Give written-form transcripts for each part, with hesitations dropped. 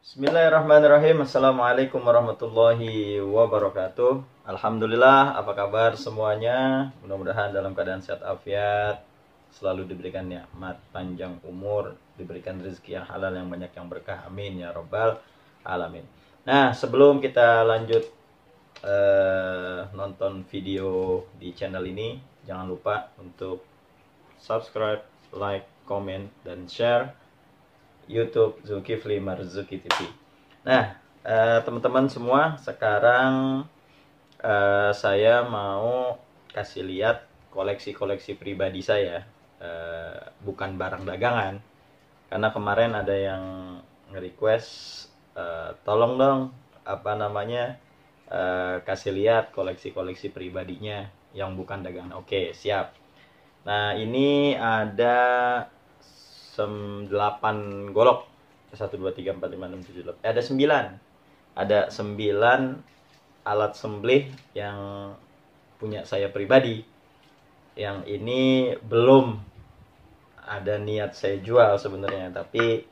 Bismillahirrahmanirrahim. Assalamualaikum warahmatullahi wabarakatuh. Alhamdulillah, apa kabar semuanya? Mudah-mudahan dalam keadaan sehat afiat, selalu diberikan nikmat panjang umur, diberikan rezeki yang halal, yang banyak, yang berkah. Amin ya rabbal alamin. Nah, sebelum kita lanjut nonton video di channel ini, jangan lupa untuk subscribe, like, comment, dan share YouTube Zulkifli Marzuki TV. Nah, teman-teman semua, sekarang saya mau kasih lihat koleksi-koleksi pribadi saya, bukan barang dagangan. Karena kemarin ada yang nge-request, tolong dong, kasih lihat koleksi-koleksi pribadinya yang bukan dagangan. Oke, siap. Nah, ini ada 8 golok. 1, 2, 3, 4, 5, 6, 7, 8. Ada 9. Ada 9 alat sembelih yang punya saya pribadi. Yang ini belum ada niat saya jual sebenarnya, tapi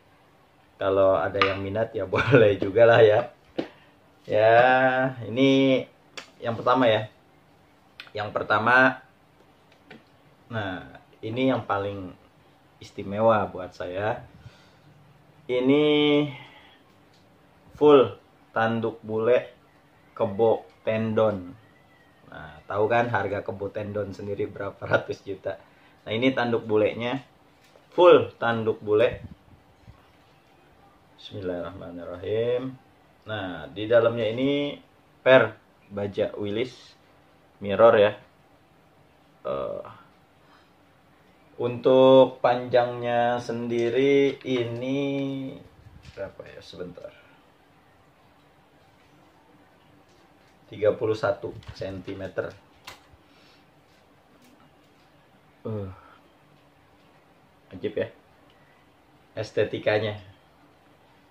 kalau ada yang minat ya boleh juga lah ya. Ya, ini yang pertama ya. Yang pertama, nah ini yang paling istimewa buat saya. Ini full tanduk bule kebo tendon. Nah, tahu kan harga kebo tendon sendiri berapa ratus juta. Nah, ini tanduk bulenya, full tanduk bule. Bismillahirrahmanirrahim. Nah, di dalamnya ini per baja Willis mirror ya. Untuk panjangnya sendiri ini berapa ya, sebentar, 31 cm. Ajib ya estetikanya.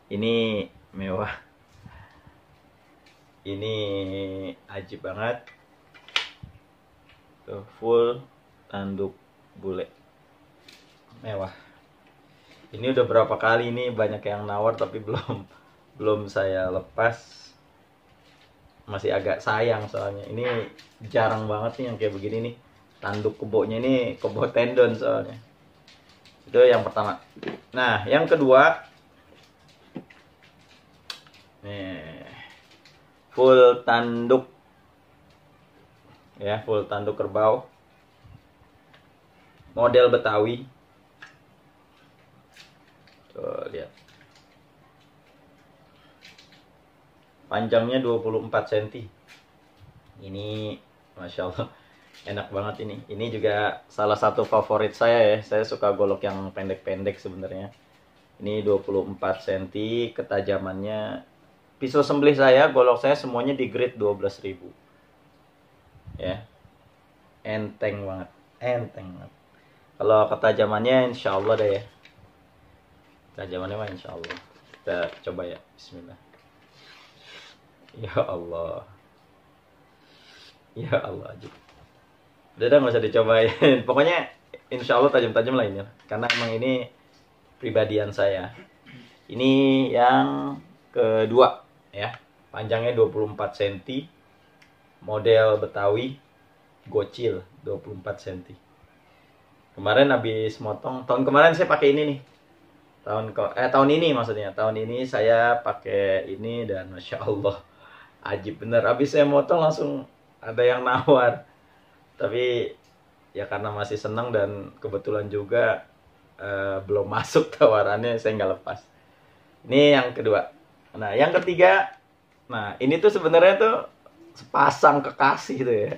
Ini mewah. Ini ajib banget. Tuh, full tanduk bule. Mewah. Ini udah berapa kali ini banyak yang nawar, tapi belum saya lepas. Masih agak sayang soalnya. Ini jarang banget nih yang kayak begini nih. Tanduk kebonya ini kebo tendon soalnya. Itu yang pertama. Nah, yang kedua, nih, full tanduk ya, full tanduk kerbau model Betawi. Tuh, lihat. Panjangnya 24 cm. Ini Masya Allah enak banget ini. Ini juga salah satu favorit saya ya. Saya suka golok yang pendek-pendek sebenarnya. Ini 24 cm. Ketajamannya, pisau sembelih saya, golok saya semuanya di grade 12.000 ya. Enteng banget. Enteng banget. Kalau ketajamannya insya Allah deh ya. Ketajamannya mah insya Allah. Kita coba ya. Bismillah. Ya Allah. Ya Allah. Udah nggak usah dicobain. Pokoknya insya Allah tajam-tajam lah ini. Karena emang ini pribadian saya. Ini yang kedua ya. Panjangnya 24 cm. Model Betawi. Gocil 24 cm. Kemarin habis motong. Tahun kemarin saya pakai ini nih. Tahun ini maksudnya. Tahun ini saya pakai ini dan Masya Allah ajib bener. Habis saya motong langsung ada yang nawar. Tapi ya karena masih senang dan kebetulan juga belum masuk tawarannya, saya nggak lepas. Ini yang kedua. Nah, yang ketiga. Nah, ini tuh sebenarnya tuh sepasang kekasih tuh ya.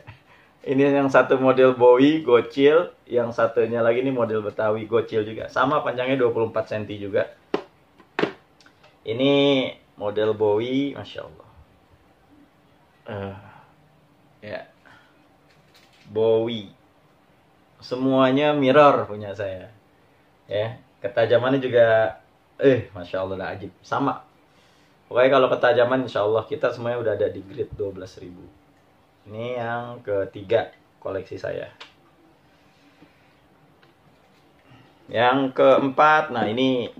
Ini yang satu model Bowie gocil, yang satunya lagi ini model Betawi gocil juga. Sama panjangnya 24 cm juga. Ini model Bowie, Masya Allah. Ya. Bowie. Semuanya mirror punya saya. Ya, ketajamannya juga Masya Allah dah ajib. Sama. Pokoknya kalau ketajaman insya Allah kita semuanya udah ada di grade 12.000. Ini yang ketiga koleksi saya. Yang keempat, nah ini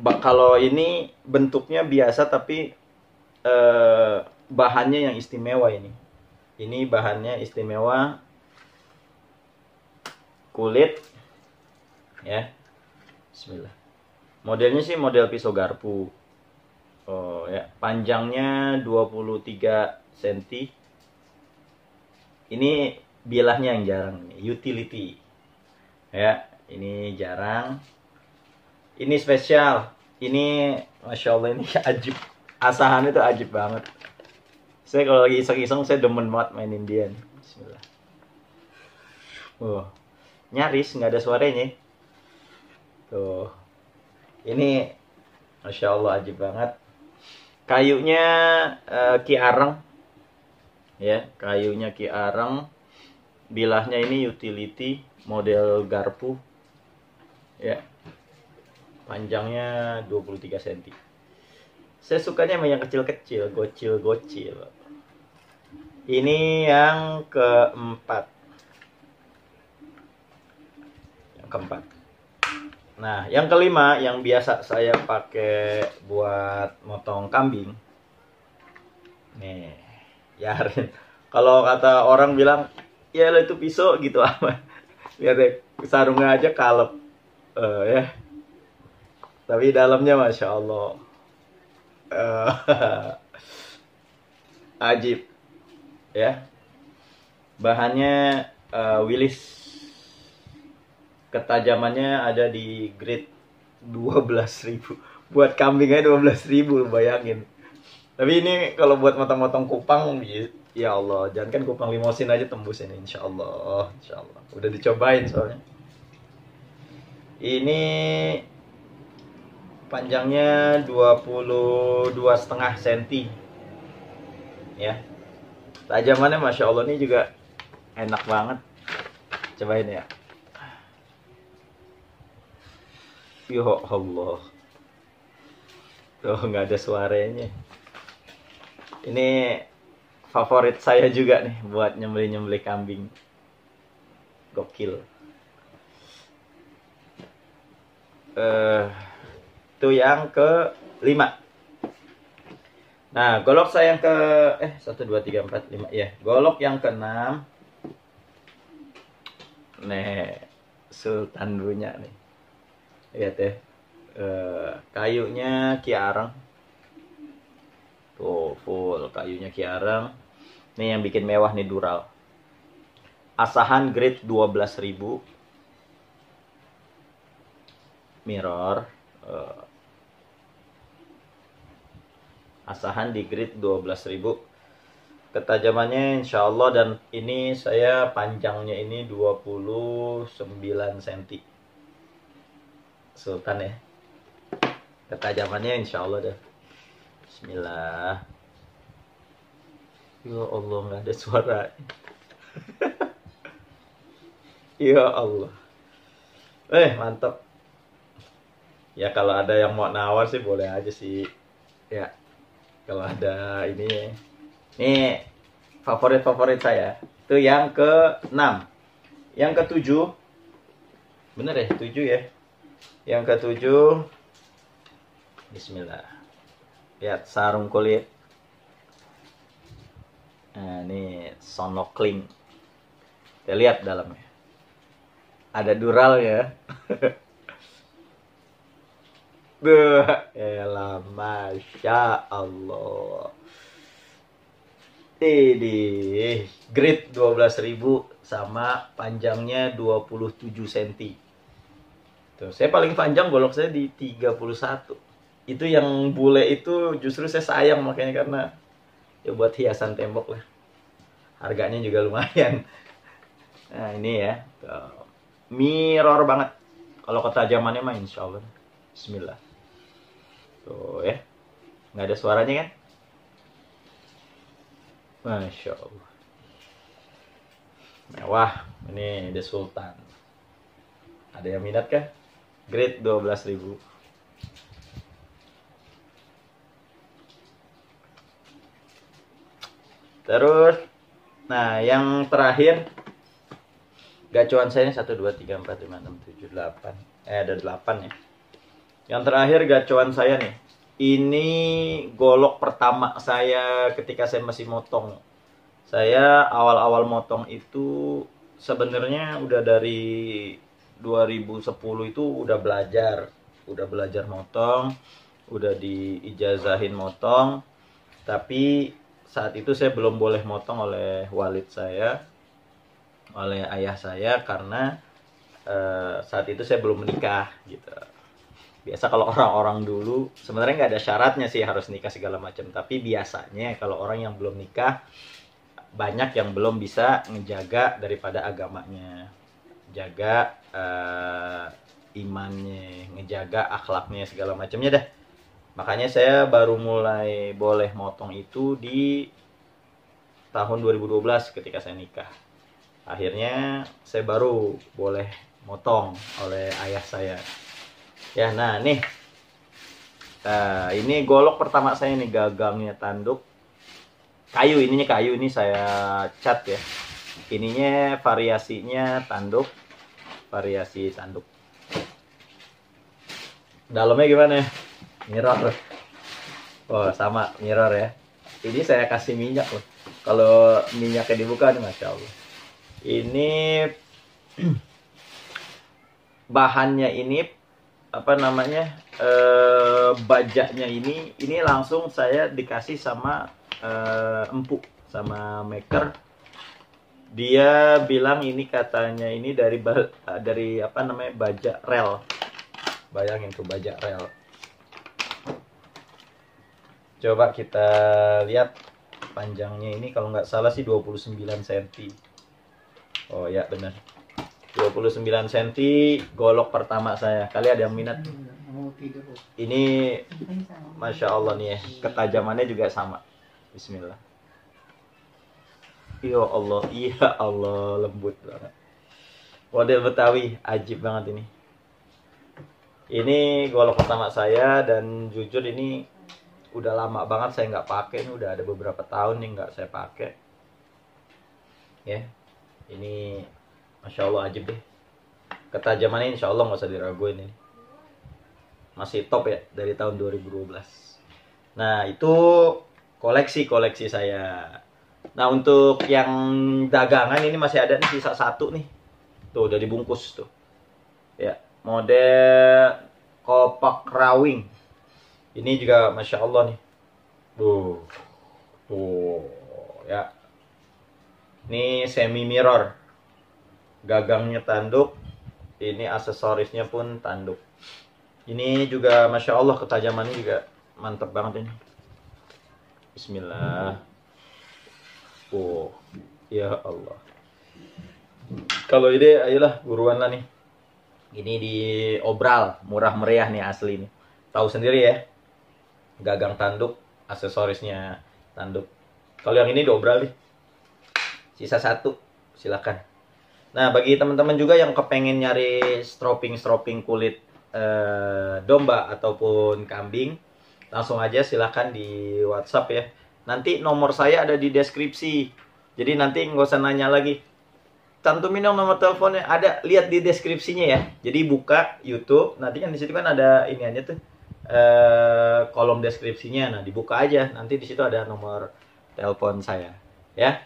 Kalau ini bentuknya biasa tapi bahannya yang istimewa ini. Ini bahannya istimewa, kulit ya. Bismillah. Modelnya sih model pisau garpu. Oh ya, panjangnya 23 cm. Ini bilahnya yang jarang nih, utility. Ya, ini jarang. Ini spesial. Ini Masya Allah, ini ajib. Asahan itu ajib banget. Saya kalau lagi iseng-iseng saya demen banget mainin dia nih. Bismillah. Nyaris nggak ada suaranya. Tuh. Ini Masya Allah ajib banget. Kayunya Ki Areng. Ya, kayunya Ki Areng. Bilahnya ini utility model garpu. Ya. Panjangnya 23 cm. Saya sukanya sama yang kecil-kecil, gocil-gocil. Ini yang keempat. Nah, yang kelima yang biasa saya pakai buat motong kambing. Nih, Yarin. Kalau kata orang bilang, ya itu pisau gitu amat. Lihat deh, sarungnya aja kalep. Ya. Tapi dalamnya Masya Allah. Ajib. Ya. Bahannya Willis. Ketajamannya ada di grade 12.000. Buat kambingnya 12.000, bayangin. Tapi ini kalau buat motong-motong kupang, ya Allah, jangan kan kupang limosin aja tembus ini, insya Allah. Udah dicobain soalnya. Ini panjangnya 22,5 cm. Ya. Tajamannya Masya Allah, ini juga enak banget. Cobain ya. Ya Allah. Tuh nggak ada suaranya. Ini favorit saya juga nih buat nyembelih-nyembelih kambing. Gokil. Itu yang ke-5. Nah, golok saya yang ke 1 2 3 4 5 ya. Golok yang ke-6. Nih, Sultan punya nih. Lihat ya. Kayunya Ki Areng. Tuh, full kayunya Ki Areng. Nih yang bikin mewah nih Dural. Asahan grade 12.000. Mirror. Asahan di grade 12.000. Ketajamannya insya Allah, dan ini saya panjangnya ini 29 cm. Sultan ya. Ketajamannya insya Allah dah. Bismillah. Ya Allah, nggak ada suara. Ya Allah. Mantap. Ya kalau ada yang mau nawar sih boleh aja sih. Ya. Kalau ada ini. Nih favorit saya. Itu yang ke-6. Yang ke-7. Bener ya? 7 ya. Yang ke-7. Bismillah. Lihat sarung kulit. Nah, ini sonokling. Kita lihat dalamnya. Ada dural ya. Elah, Masya Allah. Ini grade 12.000 sama panjangnya 27 cm. Tuh, saya paling panjang golok saya di 31. Itu yang bule itu justru saya sayang makanya, karena ya buat hiasan tembok lah. Harganya juga lumayan. Nah, ini ya. Tuh. Mirror banget. Kalau ketajamannya mah insya Allah. Bismillah. Tuh ya. Nggak ada suaranya kan? Masya Allah. Mewah. Ini The Sultan. Ada yang minat kah? Grade 12.000. Terus, nah yang terakhir, gacuan saya 1 2 3 4 5 6 7 8. Ada 8 ya. Yang terakhir gacuan saya nih. Ini golok pertama saya ketika saya masih motong. Saya awal-awal motong itu sebenarnya udah dari 2010 itu udah belajar motong, udah diijazahin motong, tapi saat itu saya belum boleh motong oleh walid saya, oleh ayah saya, karena saat itu saya belum menikah gitu. Biasa kalau orang-orang dulu sebenarnya nggak ada syaratnya sih harus nikah segala macam, tapi biasanya kalau orang yang belum nikah banyak yang belum bisa ngejaga daripada agamanya, jaga imannya, ngejaga akhlaknya segala macamnya dah. Makanya saya baru mulai boleh motong itu di tahun 2012 ketika saya nikah. Akhirnya saya baru boleh motong oleh ayah saya. Ya, nah nih, ini golok pertama saya nih, gagangnya tanduk. Ininya kayu, ini saya cat ya. Ininya variasinya tanduk, variasi tanduk. Dalamnya gimana? Mirror. Oh, sama mirror ya. Ini saya kasih minyak loh. Kalau minyaknya dibuka nih, Masya Allah. Ini bahannya ini apa namanya, bajaknya ini langsung saya dikasih sama empuk, sama maker. Dia bilang ini katanya ini dari apa namanya, bajak rel. Bayangin tuh, bajak rel. Coba kita lihat panjangnya ini, kalau nggak salah sih 29 cm. Oh ya benar, 29 cm golok pertama saya. Kali ada yang minat? Ini Masya Allah nih ya, ketajamannya juga sama. Bismillah. Ya Allah, lembut banget. Model Betawi, ajib banget ini. Ini golok pertama saya, dan jujur ini udah lama banget saya nggak pakai. Ini udah ada beberapa tahun nih nggak saya pakai. Ya, ini Masya Allah ajib deh. Ketajamannya insya Allah nggak usah diraguin ini. Masih top ya dari tahun 2012. Nah itu koleksi saya. Nah untuk yang dagangan ini masih ada nih, sisa satu nih. Tuh udah dibungkus tuh. Ya, model kopak rawing. Ini juga Masya Allah nih. Tuh ya. Ini semi mirror. Gagangnya tanduk. Ini aksesorisnya pun tanduk. Ini juga Masya Allah ketajamannya juga mantep banget ini. Bismillah. Oh, ya Allah. Kalau ini ayolah buruan lah nih. Ini di Obral, murah meriah nih asli nih. Tahu sendiri ya. Gagang tanduk, aksesorisnya tanduk. Kalau yang ini di Obral nih. Sisa satu, silakan. Nah, bagi teman-teman juga yang kepengen nyari stroping kulit domba ataupun kambing, langsung aja silakan di WhatsApp ya. Nanti nomor saya ada di deskripsi. Jadi nanti nggak usah nanya lagi. Cantumin dong nomor teleponnya, ada, lihat di deskripsinya ya. Jadi buka YouTube, nanti kan di situ kan ada ini aja tuh, kolom deskripsinya. Nah, dibuka aja. Nanti di situ ada nomor telepon saya. Ya.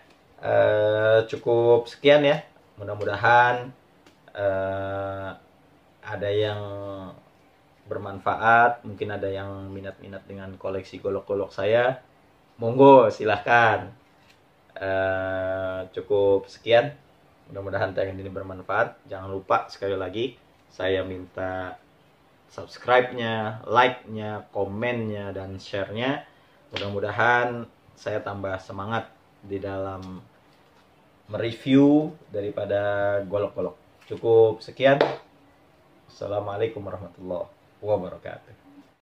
Cukup sekian ya. Mudah-mudahan ada yang bermanfaat, mungkin ada yang minat-minat dengan koleksi golok-golok saya, monggo silahkan. Cukup sekian, mudah-mudahan tayangan ini bermanfaat. Jangan lupa sekali lagi saya minta subscribe-nya, like-nya, komen-nya, dan share-nya. Mudah-mudahan saya tambah semangat di dalam mereview daripada golok-golok. Cukup sekian. Assalamualaikum warahmatullahi wabarakatuh.